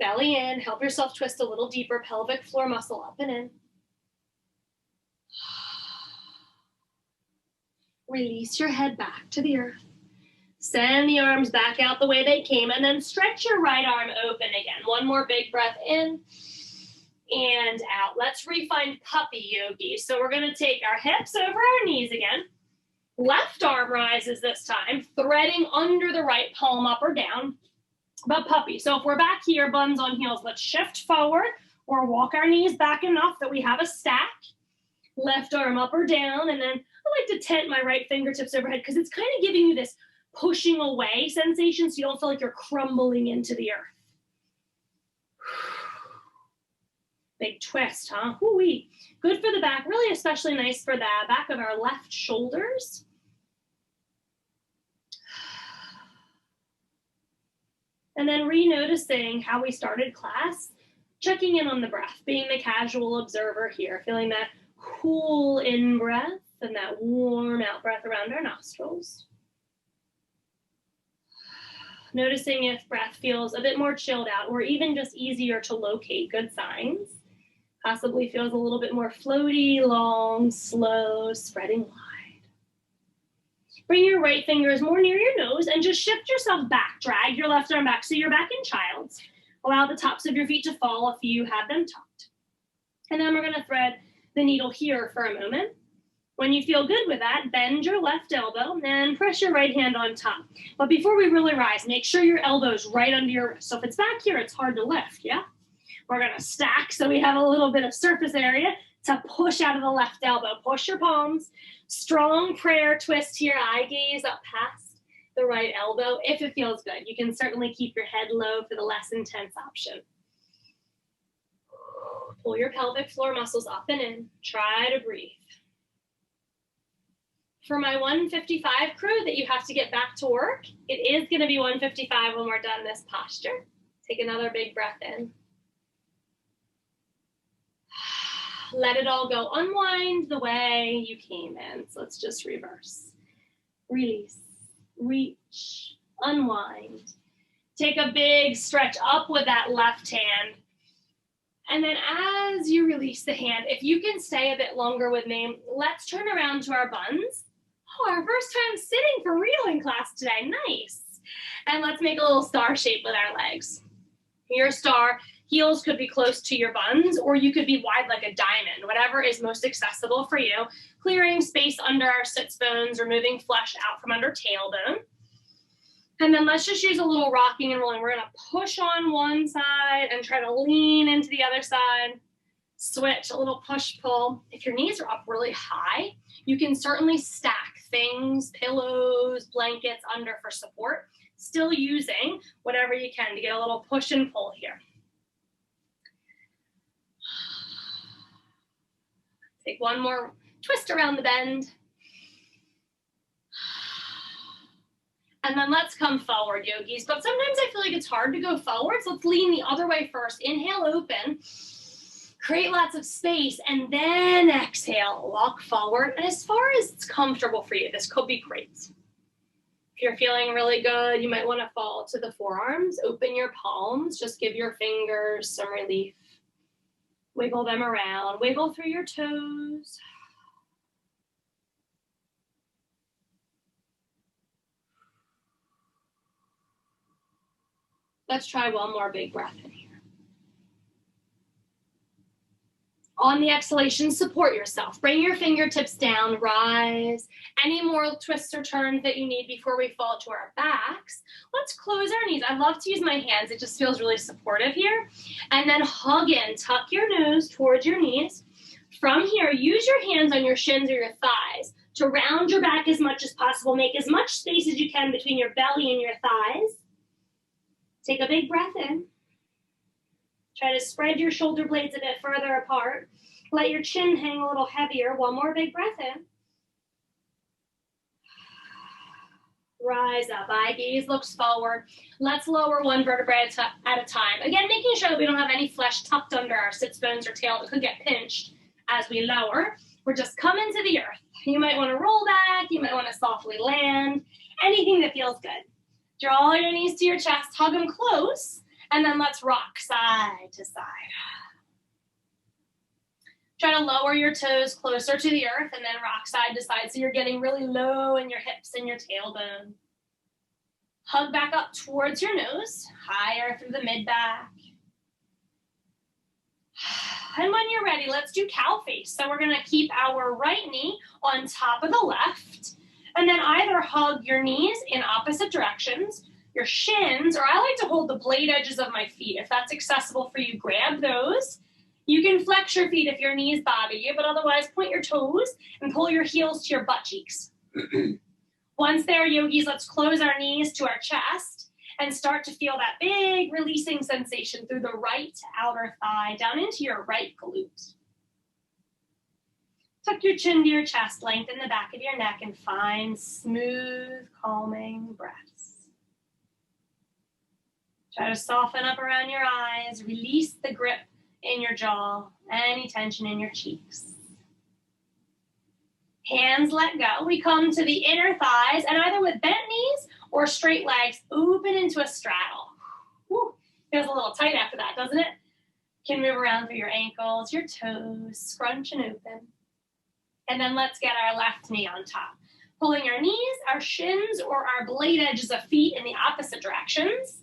Belly in, help yourself twist a little deeper, pelvic floor muscle up and in. Release your head back to the earth. Send the arms back out the way they came, and then stretch your right arm open again. One more big breath in and out. Let's refine puppy yogi. So we're gonna take our hips over our knees again. Left arm rises this time, threading under the right palm up or down, but puppy. So if we're back here, buns on heels, let's shift forward or walk our knees back enough that we have a stack. Left arm up or down, and then I like to tent my right fingertips overhead because it's kind of giving you this pushing away sensation so you don't feel like you're crumbling into the earth. Big twist, huh? Ooh-wee. Good for the back, really especially nice for the back of our left shoulders. And then re-noticing how we started class, checking in on the breath, being the casual observer here, feeling that cool in-breath and that warm out-breath around our nostrils. Noticing if breath feels a bit more chilled out or even just easier to locate, good signs. Possibly feels a little bit more floaty, long, slow, spreading wide. Bring your right fingers more near your nose and just shift yourself back. Drag your left arm back so you're back in child's. Allow the tops of your feet to fall if you have them tucked. And then we're gonna thread the needle here for a moment. When you feel good with that, bend your left elbow and press your right hand on top. But before we really rise, make sure your elbow's right under your wrist. So if it's back here, it's hard to lift, yeah? We're gonna stack so we have a little bit of surface area to push out of the left elbow. Push your palms. Strong prayer twist here, eye gaze up past the right elbow if it feels good. You can certainly keep your head low for the less intense option. Pull your pelvic floor muscles up and in. Try to breathe. For my 1:55 crew that you have to get back to work, it is gonna be 1:55 when we're done this posture. Take another big breath in. Let it all go. Unwind the way you came in. So let's just reverse. Release, reach, unwind. Take a big stretch up with that left hand. And then as you release the hand, if you can stay a bit longer with me, let's turn around to our buns. Oh, our first time sitting for real in class today. Nice. And let's make a little star shape with our legs. Your star. Heels could be close to your buns, or you could be wide like a diamond, whatever is most accessible for you. Clearing space under our sits bones, removing flesh out from under tailbone. And then let's just use a little rocking and rolling. We're gonna push on one side and try to lean into the other side. Switch, a little push-pull. If your knees are up really high, you can certainly stack things, pillows, blankets under for support, still using whatever you can to get a little push and pull here. Take one more twist around the bend. And then let's come forward, yogis. But sometimes I feel like it's hard to go forward. So let's lean the other way first. Inhale, open. Create lots of space. And then exhale, walk forward. And as far as it's comfortable for you, this could be great. If you're feeling really good, you might want to fall to the forearms. Open your palms. Just give your fingers some relief. Wiggle them around. Wiggle through your toes. Let's try one more big breath in here. On the exhalation, support yourself. Bring your fingertips down, rise. Any more twists or turns that you need before we fall to our backs. Let's close our knees. I love to use my hands. It just feels really supportive here. And then hug in, tuck your nose towards your knees. From here, use your hands on your shins or your thighs to round your back as much as possible. Make as much space as you can between your belly and your thighs. Take a big breath in. Try to spread your shoulder blades a bit further apart. Let your chin hang a little heavier. One more big breath in. Rise up. Eye gaze looks forward. Let's lower one vertebrae at a time. Again, making sure that we don't have any flesh tucked under our sits bones or tail that could get pinched as we lower. We're just coming to the earth. You might want to roll back. You might want to softly land. Anything that feels good. Draw your knees to your chest, hug them close, and then let's rock side to side. Try to lower your toes closer to the earth and then rock side to side so you're getting really low in your hips and your tailbone. Hug back up towards your nose, higher through the mid-back. And when you're ready, let's do cow face. So we're going to keep our right knee on top of the left. And then either hug your knees in opposite directions, your shins, or I like to hold the blade edges of my feet. If that's accessible for you, grab those. You can flex your feet if your knees bother you, but otherwise point your toes and pull your heels to your butt cheeks. Once there, yogis, let's close our knees to our chest and start to feel that big releasing sensation through the right outer thigh down into your right glute. Tuck your chin to your chest, lengthen the back of your neck, and find smooth, calming breaths. Try to soften up around your eyes, release the grip in your jaw, any tension in your cheeks. Hands let go. We come to the inner thighs, and either with bent knees or straight legs, open into a straddle. Whew, feels a little tight after that, doesn't it? You can move around through your ankles, your toes, scrunch and open. And then let's get our left knee on top. Pulling our knees, our shins, or our blade edges of feet in the opposite directions.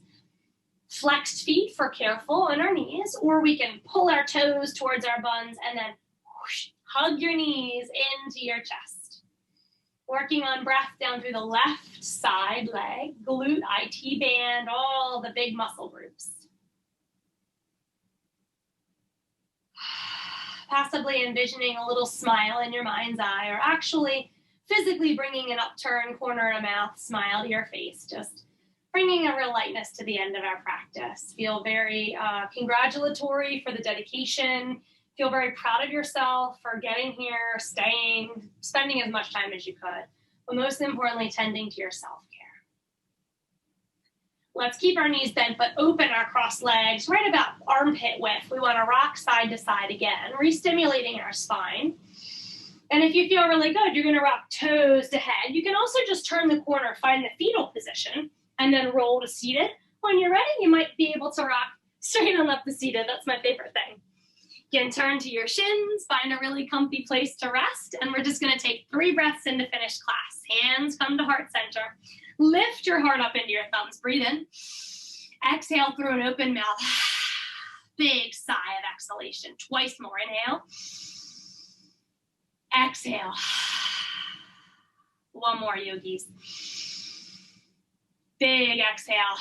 Flexed feet for careful on our knees, or we can pull our toes towards our buns and then whoosh, hug your knees into your chest. Working on breath down through the left side leg, glute, IT band, all the big muscle groups. Possibly envisioning a little smile in your mind's eye, or actually physically bringing an upturned corner of mouth smile to your face, just bringing a real lightness to the end of our practice. Feel very congratulatory for the dedication. Feel very proud of yourself for getting here, staying, spending as much time as you could, but most importantly, tending to your self-care. Let's keep our knees bent, but open our crossed legs right about armpit width. We want to rock side to side again, re-stimulating our spine. And if you feel really good, you're going to rock toes to head. You can also just turn the corner, find the fetal position, and then roll to seated. When you're ready, you might be able to rock straight on up to seated. That's my favorite thing. You can turn to your shins, find a really comfy place to rest, and we're just going to take 3 breaths in to finish class. Hands come to heart center. Lift your heart up into your thumbs. Breathe in. Exhale through an open mouth. Big sigh of exhalation. Twice more. Inhale. Exhale. One more, yogis. Big exhale.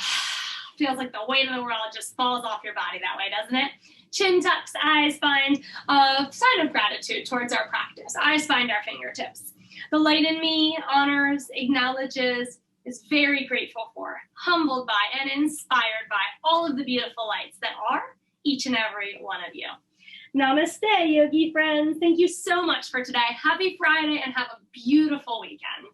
Feels like the weight of the world just falls off your body that way, doesn't it? Chin tucks, eyes find a sign of gratitude towards our practice. Eyes find our fingertips. The light in me honors, acknowledges, is very grateful for, humbled by, and inspired by all of the beautiful lights that are each and every one of you. Namaste, yogi friends. Thank you so much for today. Happy Friday and have a beautiful weekend.